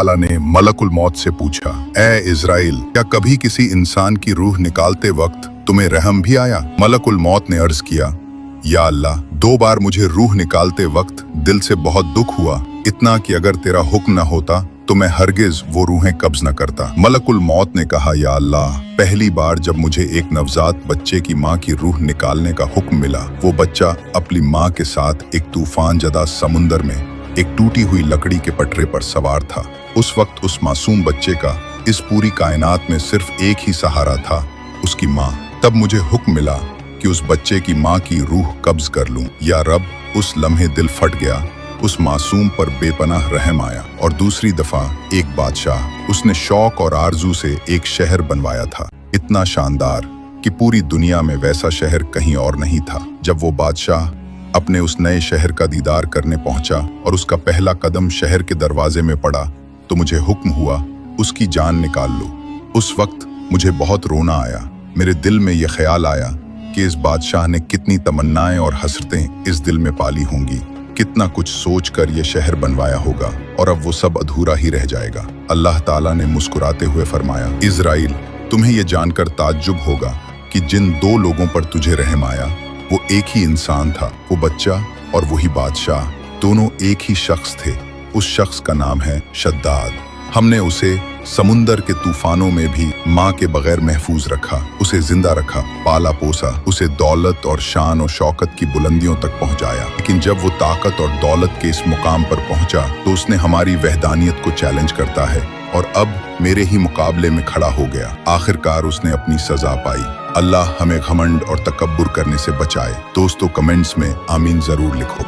ताला ने मलकुल मौत से पूछा, ए इज़राइल, क्या कभी किसी इंसान की रूह निकालते वक्त तुम्हें रहम भी आया? मलकुल मौत ने अर्ज किया, या अल्लाह, 2 बार मुझे रूह निकालते वक्त दिल से बहुत दुख हुआ, इतना कि अगर तेरा हुक्म न होता तो मैं हरगिज वो रूहें कब्ज न करता। मलकुल मौत ने कहा, या अल्लाह, पहली बार जब मुझे एक नवजात बच्चे की माँ की रूह निकालने का हुक्म मिला, वो बच्चा अपनी माँ के साथ एक तूफान जदा समुंदर में एक टूटी हुई लकड़ी के पटरे पर सवार था। उस वक्त उस मासूम बच्चे का इस पूरी कायनात में सिर्फ एक ही सहारा था, उसकी माँ। तब मुझे हुक्म मिला कि उस बच्चे की माँ की रूह कब्ज कर लूं। या रब, उस लम्हे दिल फट गया, उस मासूम पर बेपनाह रहम आया। और दूसरी दफा एक बादशाह, उसने शौक और आरजू से एक शहर बनवाया था, इतना शानदार कि पूरी दुनिया में वैसा शहर कहीं और नहीं था। जब वो बादशाह अपने उस नए शहर का दीदार करने पहुंचा और उसका पहला कदम शहर के दरवाजे में पड़ा तो मुझे हुक्म हुआ, उसकी जान निकाल लो। उस वक्त मुझे बहुत रोना आया। मेरे दिल में यह ख्याल आया कि इस बादशाह ने कितनी तमन्नाएं और हसरतें इस दिल में पाली होंगी, कितना कुछ सोचकर ये शहर बनवाया होगा, और अब वो सब अधूरा ही रह जाएगा। अल्लाह ताला ने मुस्कुराते हुए फरमाया, इज़राइल, तुम्हें ये जानकर ताज्जुब होगा कि जिन 2 लोगों पर तुझे रहम आया वो एक ही इंसान था। वो बच्चा और वही बादशाह, दोनों एक ही शख्स थे। उस शख्स का नाम है शद्दाद। हमने उसे समुंदर के तूफानों में भी माँ के बगैर महफूज रखा, उसे जिंदा रखा, पाला पोसा, उसे दौलत और शान और शौकत की बुलंदियों तक पहुंचाया। लेकिन जब वो ताकत और दौलत के इस मुकाम पर पहुंचा तो उसने हमारी वहदानियत को चैलेंज करता है और अब मेरे ही मुकाबले में खड़ा हो गया। आखिरकार उसने अपनी सजा पाई। अल्लाह हमें घमंड और तकब्बुर करने से बचाए। दोस्तों, कमेंट्स में आमीन जरूर लिखो।